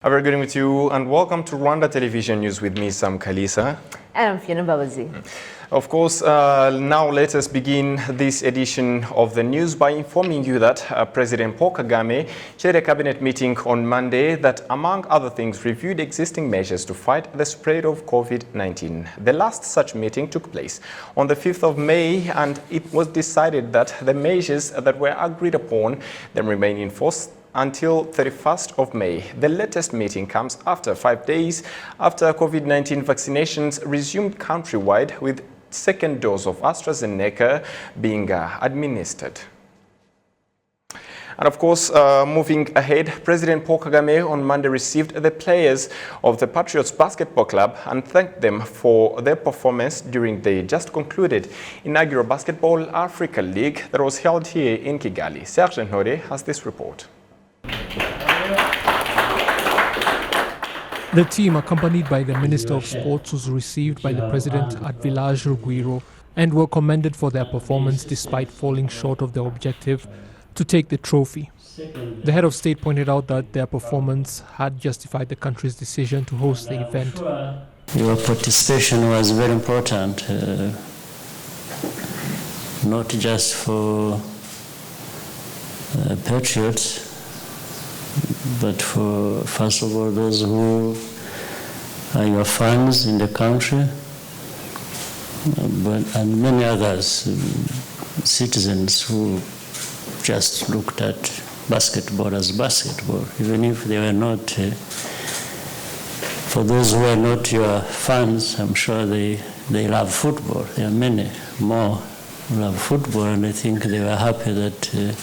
A very good evening to you and welcome to Rwanda Television News with me, Sam Kalisa. And I'm Fiona Babazi. Of course, now let us begin this edition of the news by informing you that President Paul Kagame chaired a cabinet meeting on Monday that, among other things, reviewed existing measures to fight the spread of COVID-19. The last such meeting took place on the 5th of May, and it was decided that the measures that were agreed upon then remain in force until 31st of May. The latest meeting comes after 5 days after COVID-19 vaccinations resumed countrywide, with second dose of AstraZeneca being administered. And of course, moving ahead, President Paul Kagame on Monday received the players of the Patriots Basketball Club and thanked them for their performance during the just concluded inaugural Basketball Africa League that was held here in Kigali. Serge Ntore has this report. The team, accompanied by the Minister of Sports, was received by the President at Village Rugwiro and were commended for their performance despite falling short of their objective to take the trophy. The head of state pointed out that their performance had justified the country's decision to host the event. Your participation was very important, not just for Patriots, but for, first of all, those who are your fans in the country, and many others, citizens who just looked at basketball as basketball, even if they were not, for those who are not your fans, I'm sure they love football. There are many more who love football, and I think they were happy that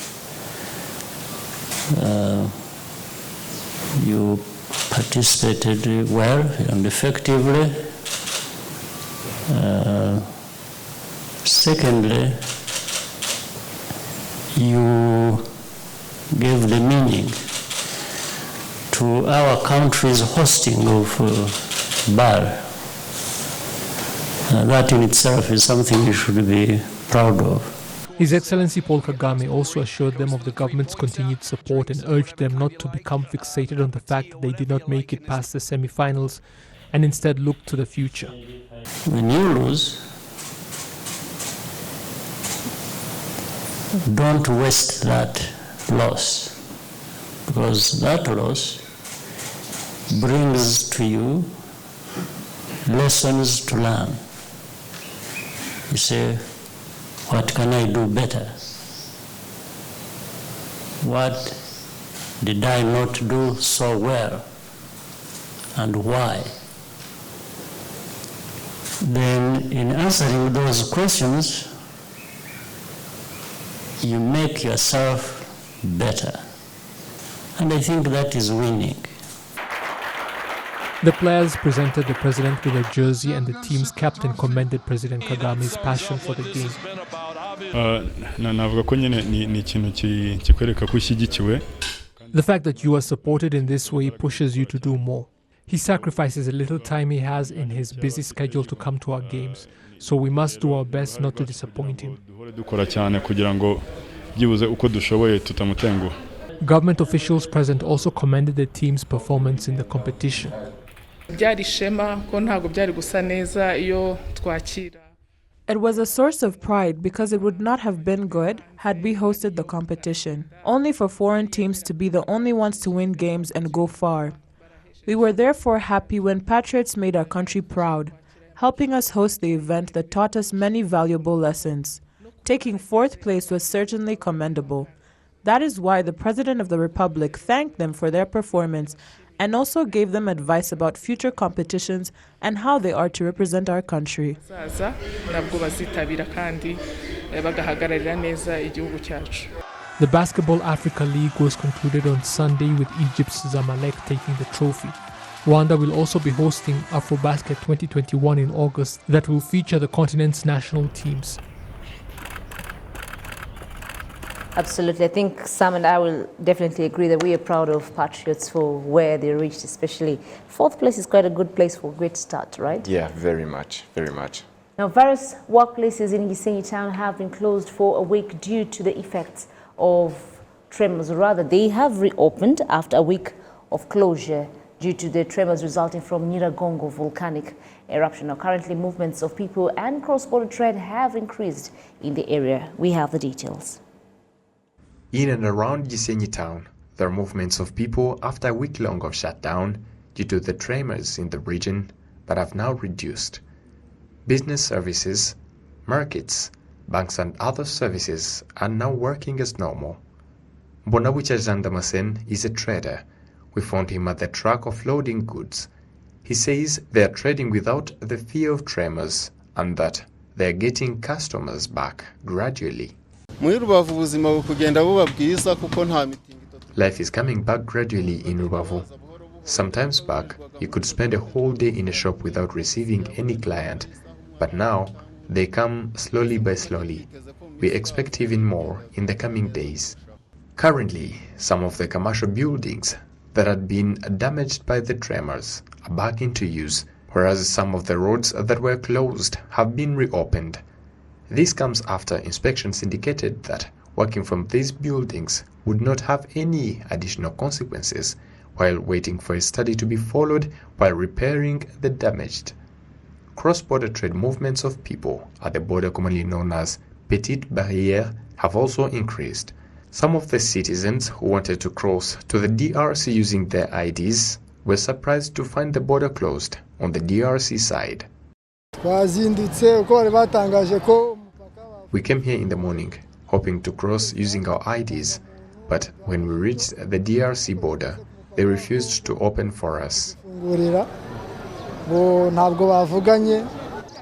you participated well and effectively. Secondly, you gave the meaning to our country's hosting of BAL. That in itself is something you should be proud of. His Excellency Paul Kagame also assured them of the government's continued support and urged them not to become fixated on the fact that they did not make it past the semi-finals and instead look to the future. When you lose, don't waste that loss, because that loss brings to you lessons to learn. You say, what can I do better? What did I not do so well, and why? Then in answering those questions, you make yourself better. And I think that is winning. The players presented the president with a jersey, and the team's captain commended President Kagame's passion for the game. The fact that you are supported in this way pushes you to do more. He sacrifices a little time he has in his busy schedule to come to our games, so we must do our best not to disappoint him. Government officials present also commended the team's performance in the competition. It was a source of pride because it would not have been good had we hosted the competition, only for foreign teams to be the only ones to win games and go far. We were therefore happy when Patriots made our country proud, helping us host the event that taught us many valuable lessons. Taking fourth place was certainly commendable. That is why the President of the Republic thanked them for their performance and also gave them advice about future competitions and how they are to represent our country. The Basketball Africa League was concluded on Sunday with Egypt's Zamalek taking the trophy. Rwanda will also be hosting AfroBasket 2021 in August that will feature the continent's national teams. Absolutely. I think Sam and I will definitely agree that we are proud of Patriots for where they reached, especially fourth place is quite a good place for a great start, right? Yeah, very much, very much. Now, various workplaces in Gisenyi town have been closed for a week due to the effects of tremors. Rather, they have reopened after a week of closure due to the tremors resulting from Nyiragongo volcanic eruption. Now, currently, movements of people and cross-border trade have increased in the area. We have the details. In and around Gisenyi town, there are movements of people after a week long of shutdown due to the tremors in the region, but have now reduced. Business services, markets, banks and other services are now working as normal. Bonabucha Jandamasen is a trader. We found him at the truck offloading goods. He says they are trading without the fear of tremors and that they are getting customers back gradually. Life is coming back gradually in Rubavu. Sometimes back, you could spend a whole day in a shop without receiving any client, but now they come slowly by slowly. We expect even more in the coming days. Currently, some of the commercial buildings that had been damaged by the tremors are back into use, whereas some of the roads that were closed have been reopened. This comes after inspections indicated that working from these buildings would not have any additional consequences while waiting for a study to be followed while repairing the damaged. Cross-border trade movements of people at the border commonly known as Petite Barrière have also increased. Some of the citizens who wanted to cross to the DRC using their IDs were surprised to find the border closed on the DRC side. We came here in the morning hoping to cross using our IDs, but when we reached the DRC border, they refused to open for us.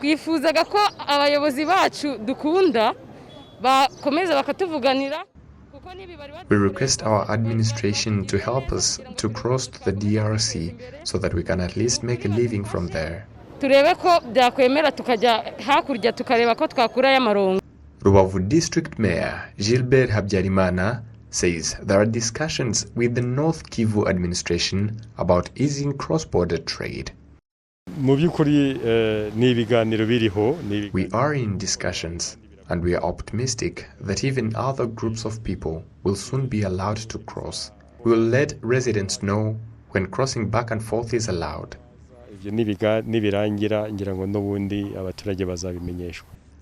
Twifuzaga ko abayobozi bacu dukunda bakomeza bakatuvuganira. We request our administration to help us to cross to the DRC so that we can at least make a living from there. Turebe ko byakwemera tukajya hakurya tukareba ko twakurayo amarongo. Rubavu District Mayor Gilbert Habyarimana says there are discussions with the North Kivu administration about easing cross-border trade. We are in discussions, and we are optimistic that even other groups of people will soon be allowed to cross. We will let residents know when crossing back and forth is allowed.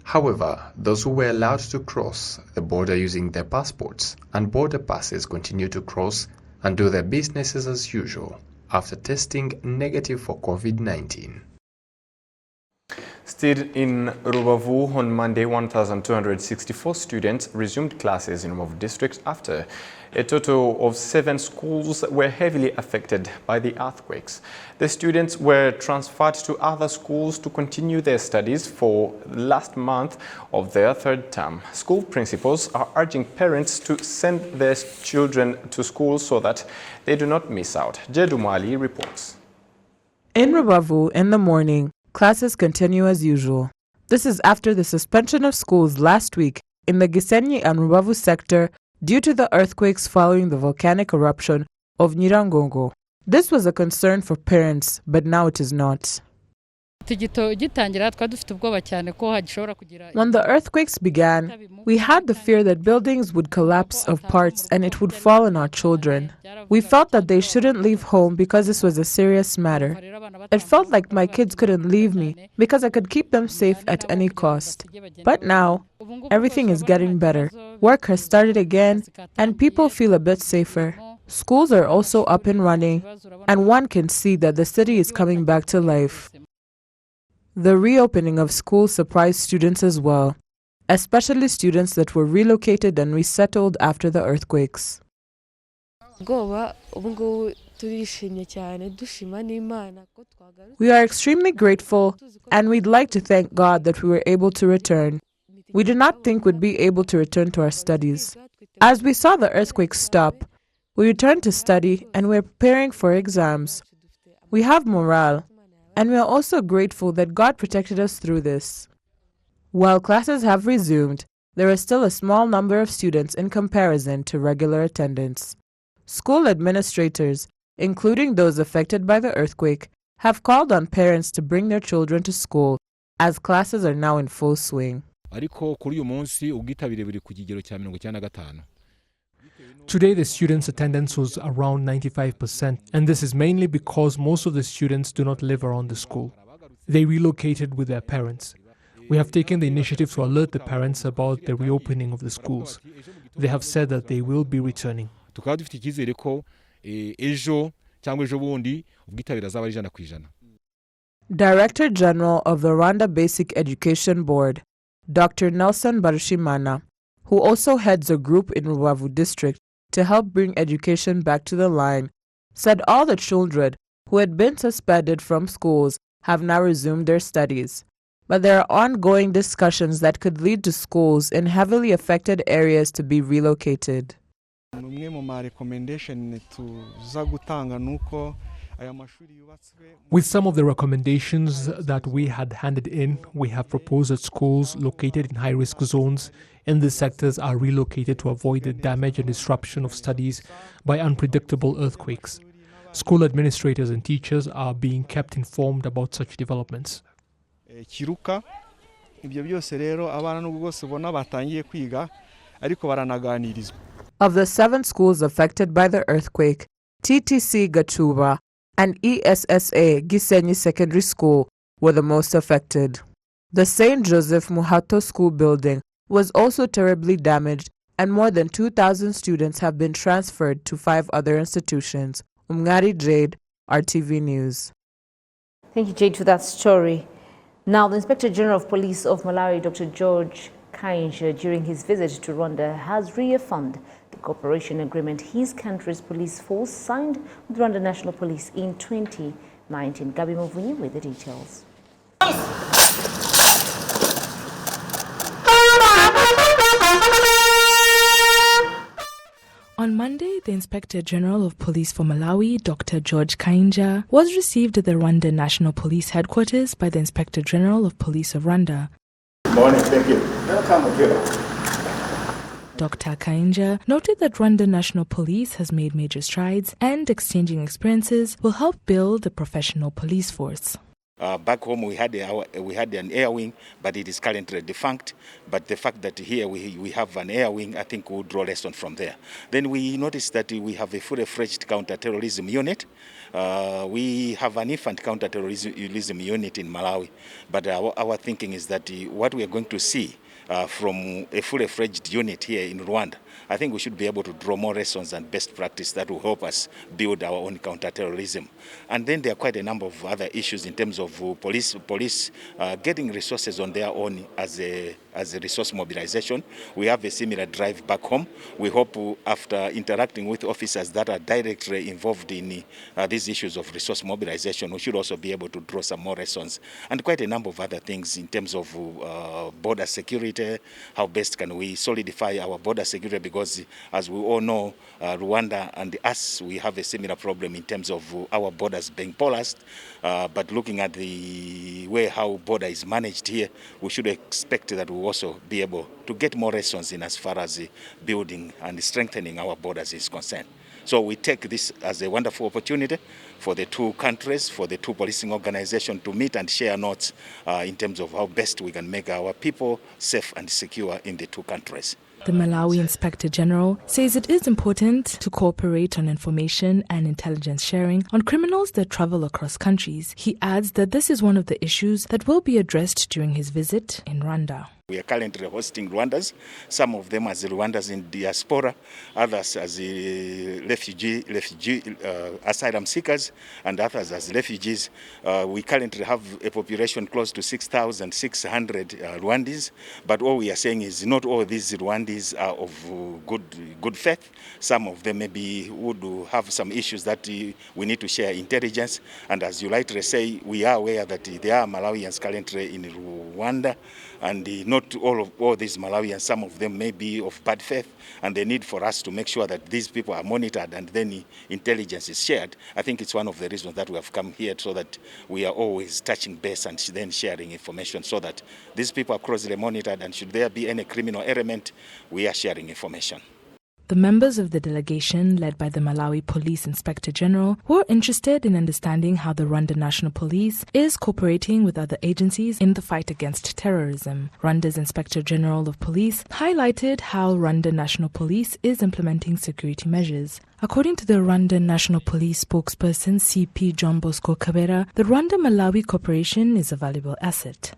However, those who were allowed to cross the border using their passports and border passes continue to cross and do their businesses as usual after testing negative for COVID-19. Still in Rubavu, on Monday, 1,264 students resumed classes in Rubavu district after a total of 7 schools were heavily affected by the earthquakes. The students were transferred to other schools to continue their studies for the last month of their third term. School principals are urging parents to send their children to school so that they do not miss out. Jedumali reports. In Rubavu, in the morning, classes continue as usual. This is after the suspension of schools last week in the Gisenyi and Rubavu sector due to the earthquakes following the volcanic eruption of Nyiragongo. This was a concern for parents, but now it is not. When the earthquakes began, we had the fear that buildings would collapse of parts and it would fall on our children. We felt that they shouldn't leave home because this was a serious matter. It felt like my kids couldn't leave me because I could keep them safe at any cost. But now, everything is getting better. Work has started again and people feel a bit safer. Schools are also up and running, and one can see that the city is coming back to life. The reopening of schools surprised students as well, especially students that were relocated and resettled after the earthquakes. We are extremely grateful, and we'd like to thank God that we were able to return. We did not think we'd be able to return to our studies. As we saw the earthquake stop, we returned to study and we're preparing for exams. We have morale, and we are also grateful that God protected us through this. While classes have resumed, there is still a small number of students in comparison to regular attendance. School administrators, including those affected by the earthquake, have called on parents to bring their children to school as classes are now in full swing. Today, the students' attendance was around 95%, and this is mainly because most of the students do not live around the school. They relocated with their parents. We have taken the initiative to alert the parents about the reopening of the schools. They have said that they will be returning. tukaba dufite icyizere ko ejo cyangwa ejo bundi ubwitabire azaba ari 100%. Director General of the Rwanda Basic Education Board, Dr. Nelson Barushimana, who also heads a group in Rubavu district to help bring education back to the line, said all the children who had been suspended from schools have now resumed their studies. But there are ongoing discussions that could lead to schools in heavily affected areas to be relocated. With some of the recommendations that we had handed in, we have proposed that schools located in high-risk zones in these sectors are relocated to avoid the damage and disruption of studies by unpredictable earthquakes. School administrators and teachers are being kept informed about such developments. Kiruka ibyo byose rero abana n'ubwo bose ubona batangiye kwiga ariko baranaganirizwa. Of the 7 schools affected by the earthquake, TTC Gachuba and ESSA Gisenyi Secondary School were the most affected. The St. Joseph Muhato School building was also terribly damaged, and more than 2,000 students have been transferred to 5 other institutions. Umngari Jade, RTV News. Thank you, Jade, for that story. Now, the Inspector General of Police of Malawi, Dr. George Kainja, during his visit to Rwanda, has reaffirmed the cooperation agreement his country's police force signed with Rwanda National Police in 2019. Gabi Mavunyi with the details. On Monday, the Inspector General of Police for Malawi, Dr. George Kainja, was received at the Rwanda National Police Headquarters by the Inspector General of Police of Rwanda. Good morning, thank you. Welcome again. Dr. Kainja noted that Rwanda National Police has made major strides and exchanging experiences will help build a professional police force. Back home we had an air wing, but it is currently defunct. But the fact that here we have an air wing, I think we'll draw lesson from there. Then we noticed that we have a fully-fledged counter-terrorism unit. We have an infant counter-terrorism unit in Malawi. But our thinking is that what we are going to see from a fully-fledged unit here in Rwanda, I think we should be able to draw more lessons and best practice that will help us build our own counter-terrorism. And then there are quite a number of other issues in terms of police getting resources on their own as a resource mobilization. We have a similar drive back home. We hope after interacting with officers that are directly involved in these issues of resource mobilization, we should also be able to draw some more lessons and quite a number of other things in terms of border security. How best can we solidify our border security, because as we all know, Rwanda and us, we have a similar problem in terms of our borders being porous. But looking at the way how border is managed here, we should expect that we will also be able to get more lessons in as far as building and strengthening our borders is concerned. So we take this as a wonderful opportunity for the two countries, for the two policing organizations to meet and share notes in terms of how best we can make our people safe and secure in the two countries. The Malawi Inspector General says it is important to cooperate on information and intelligence sharing on criminals that travel across countries. He adds that this is one of the issues that will be addressed during his visit in Rwanda. We are currently hosting Rwandans, some of them as Rwandans in diaspora, others as refugee asylum seekers, and others as refugees. We currently have a population close to 6,600 Rwandese, but all we are saying is not all these Rwandese are of good faith. Some of them maybe would have some issues that we need to share intelligence, and as you rightly say, we are aware that there are Malawians currently in Rwanda, and not all these Malawians, some of them may be of bad faith, and the need for us to make sure that these people are monitored and then intelligence is shared. I think it's one of the reasons that we have come here, so that we are always touching base and then sharing information, so that these people are closely monitored, and should there be any criminal element, we are sharing information. The members of the delegation, led by the Malawi Police Inspector General, were interested in understanding how the Rwanda National Police is cooperating with other agencies in the fight against terrorism. Rwanda's Inspector General of Police highlighted how Rwanda National Police is implementing security measures. According to the Rwanda National Police spokesperson CP John Bosco Kabera, the Rwanda-Malawi cooperation is a valuable asset.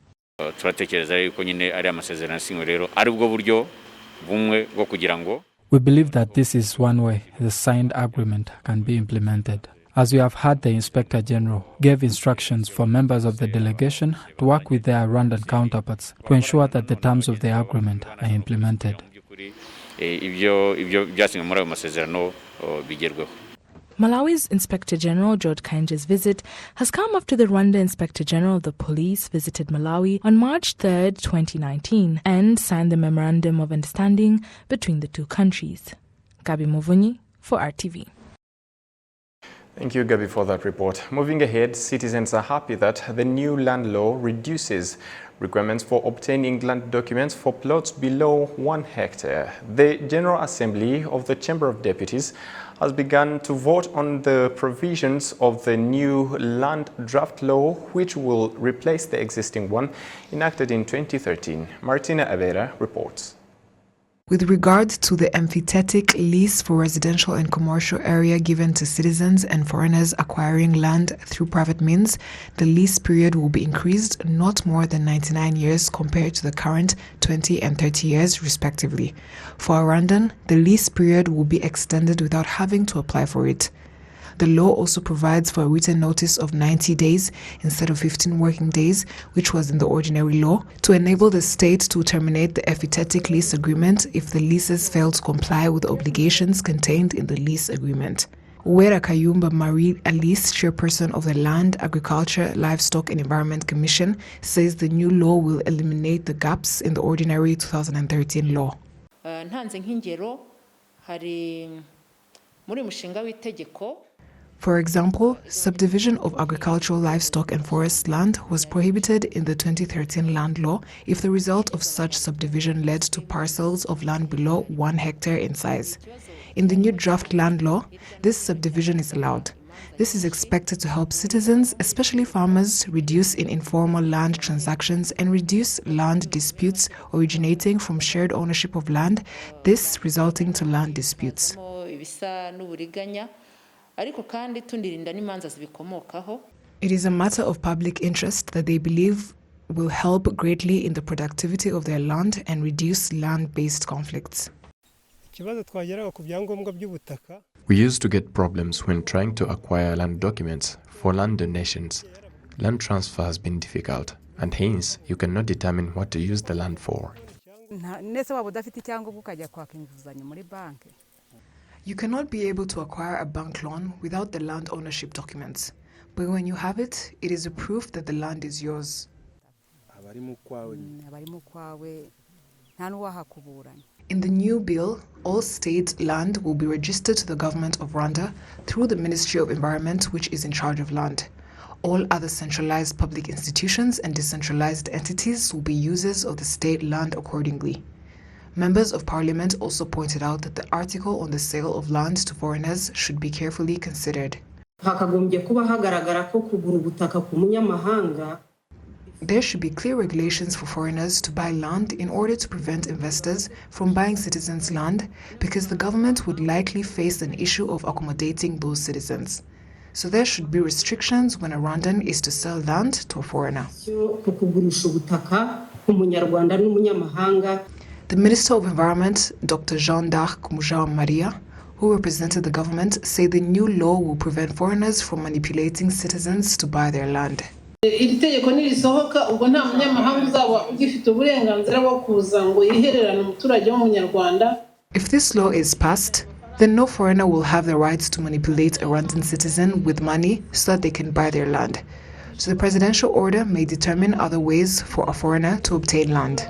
We believe that this is one way the signed agreement can be implemented. As we have had, the Inspector General gave instructions for members of the delegation to work with their Rwandan counterparts to ensure that the terms of the agreement are implemented. Malawi's Inspector General George Kainja's visit has come after the Rwanda Inspector General of the Police visited Malawi on March 3, 2019 and signed the Memorandum of Understanding between the two countries. Gabi Muvunyi for RTV. Thank you, Gabi, for that report. Moving ahead, citizens are happy that the new land law reduces requirements for obtaining land documents for plots below 1 hectare. The General Assembly of the Chamber of Deputies has begun to vote on the provisions of the new land draft law, which will replace the existing one enacted in 2013. Martina Avera reports. With regard to the emphatic lease for residential and commercial area given to citizens and foreigners acquiring land through private means, the lease period will be increased not more than 99 years compared to the current 20 and 30 years respectively. For Rwandan, the lease period will be extended without having to apply for it. The law also provides for a written notice of 90 days instead of 15 working days, which was in the ordinary law, to enable the state to terminate the emphatic lease agreement if the leases fail to comply with the obligations contained in the lease agreement. Uwera Kayumba Marie Alice, chairperson of the Land, Agriculture, Livestock and Environment Commission, says the new law will eliminate the gaps in the ordinary 2013 law. For example, subdivision of agricultural, livestock and forest land was prohibited in the 2013 land law if the result of such subdivision led to parcels of land below 1 hectare in size. In the new draft land law, this subdivision is allowed. This is expected to help citizens, especially farmers, reduce in informal land transactions and reduce land disputes originating from shared ownership of land, this resulting to land disputes. It is a matter of public interest that they believe will help greatly in the productivity of their land and reduce land-based conflicts. We used to get problems when trying to acquire land documents for land donations. Land transfer has been difficult, and hence you cannot determine what to use the land for. You cannot be able to acquire a bank loan without the land ownership documents. But when you have it, it is a proof that the land is yours. In the new bill, all state land will be registered to the government of Rwanda through the Ministry of Environment, which is in charge of land. All other centralized public institutions and decentralized entities will be users of the state land accordingly. Members of Parliament also pointed out that the article on the sale of land to foreigners should be carefully considered. There should be clear regulations for foreigners to buy land in order to prevent investors from buying citizens' land, because the government would likely face an issue of accommodating those citizens. So there should be restrictions when a Rwandan is to sell land to a foreigner. The Minister of Environment, Dr. Jean d'Arc Mujao Maria, who represented the government, said the new law will prevent foreigners from manipulating citizens to buy their land. If this law is passed, then no foreigner will have the rights to manipulate a Rwandan citizen with money so that they can buy their land. So the presidential order may determine other ways for a foreigner to obtain land.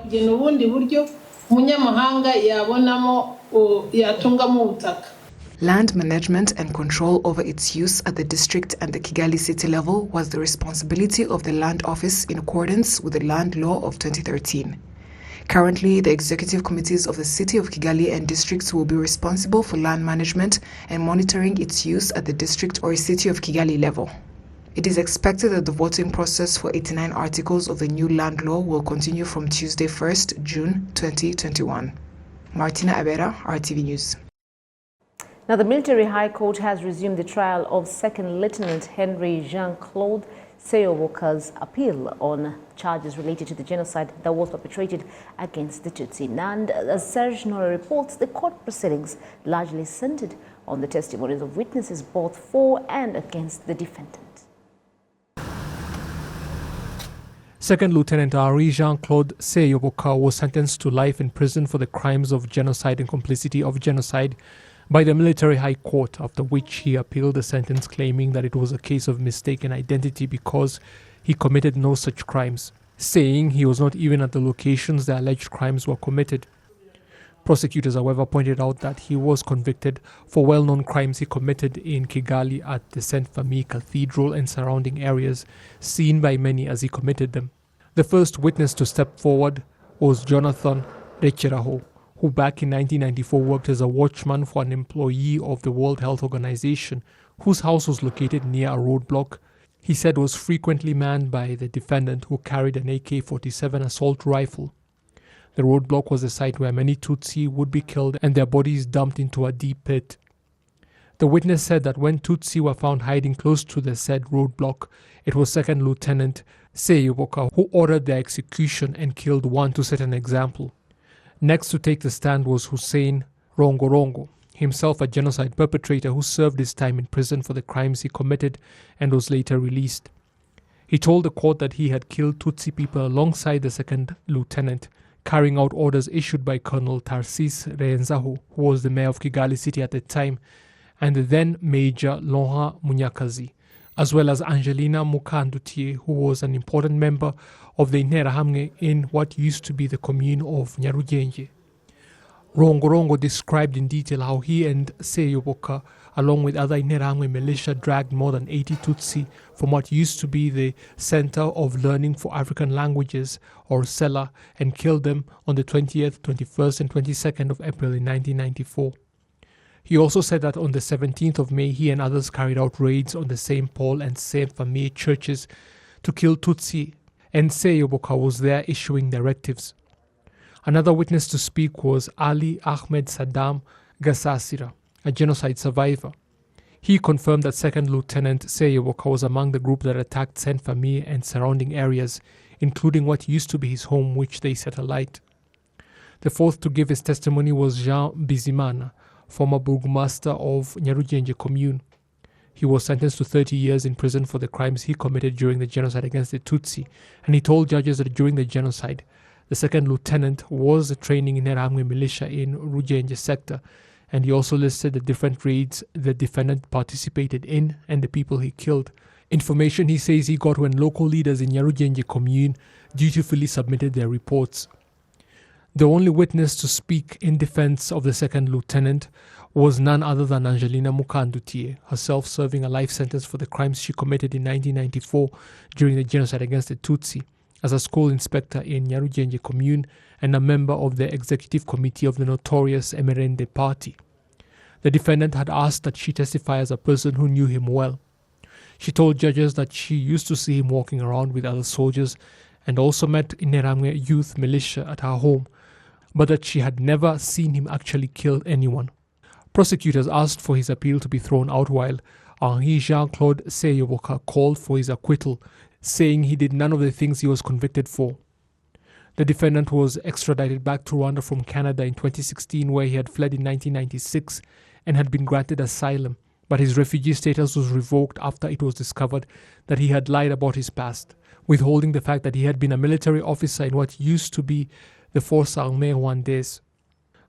Land management and control over its use at the district and the Kigali city level was the responsibility of the Land Office in accordance with the Land Law of 2013. Currently, the executive committees of the city of Kigali and districts will be responsible for land management and monitoring its use at the district or city of Kigali level. It is expected that the voting process for 89 articles of the new land law will continue from Tuesday 1st June 2021. Martina Abera, RTV News. Now, the Military High Court has resumed the trial of Second Lieutenant Henry Jean-Claude Seyoboka's appeal on charges related to the genocide that was perpetrated against the Tutsi. And as Serge Nora reports, the court proceedings largely centered on the testimonies of witnesses both for and against the defendant. Second Lieutenant Henry Jean-Claude Seyoboka was sentenced to life in prison for the crimes of genocide and complicity of genocide by the Military High Court, after which he appealed the sentence, claiming that it was a case of mistaken identity because he committed no such crimes, saying he was not even at the locations the alleged crimes were committed. Prosecutors, however, pointed out that he was convicted for well-known crimes he committed in Kigali at the Saint Famille Cathedral and surrounding areas, seen by many as he committed them. The first witness to step forward was Jonathan Recheraho, who back in 1994 worked as a watchman for an employee of the World Health Organization, whose house was located near a roadblock he said was frequently manned by the defendant, who carried an AK-47 assault rifle. The roadblock was a site where many Tutsi would be killed and their bodies dumped into a deep pit. The witness said that when Tutsi were found hiding close to the said roadblock, it was Second Lieutenant Seyoboka who ordered their execution and killed one to set an example. Next to take the stand was Hussein Rongorongo, himself a genocide perpetrator who served his time in prison for the crimes he committed and was later released. He told the court that he had killed Tutsi people alongside the second lieutenant, carrying out orders issued by Colonel Tarsis Renzaho, who was the mayor of Kigali City at the time, and the then Major Laurent Munyakazi, as well as Angelina Mukandutie, who was an important member of the Interahamwe in what used to be the commune of Nyarugenge. Rongorongo described in detail how he and Seyoboka, along with other Interahamwe militia, dragged more than 80 Tutsi from what used to be the Center of Learning for African Languages, or CELA, and killed them on the 20th, 21st and 22nd of April in 1994. He also said that on the 17th of May, he and others carried out raids on the St. Paul and St. Famille churches to kill Tutsi, and Seyoboka was there issuing directives. Another witness to speak was Ali Ahmed Saddam Gassasira, a genocide survivor. He confirmed that Second Lieutenant Seyoboka was among the group that attacked Saint Famille and surrounding areas, including what used to be his home, which they set alight. The fourth to give his testimony was Jean Bizimana, former burgomaster of Nyarugenge commune. He was sentenced to 30 years in prison for the crimes he committed during the genocide against the Tutsi, and he told judges that during the genocide, the second lieutenant was training in Interahamwe militia in Rugenge sector, and he also listed the different raids the defendant participated in and the people he killed. Information he says he got when local leaders in Nyarugenge commune dutifully submitted their reports. The only witness to speak in defense of the second lieutenant was none other than Angelina Mukandutie, herself serving a life sentence for the crimes she committed in 1994 during the genocide against the Tutsi, as a school inspector in Nyarugenge commune and a member of the executive committee of the notorious Emerende party. The defendant had asked that she testify as a person who knew him well. She told judges that she used to see him walking around with other soldiers and also met Interahamwe youth militia at her home, but that she had never seen him actually kill anyone. Prosecutors asked for his appeal to be thrown out, while Henri Jean-Claude Seyoboka called for his acquittal, saying he did none of the things he was convicted for. The defendant was extradited back to Rwanda from Canada in 2016, where he had fled in 1996 and had been granted asylum, but his refugee status was revoked after it was discovered that he had lied about his past, withholding the fact that he had been a military officer in what used to be the Force Armée Rwandaise.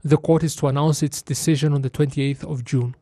The court is to announce its decision on the 28th of June.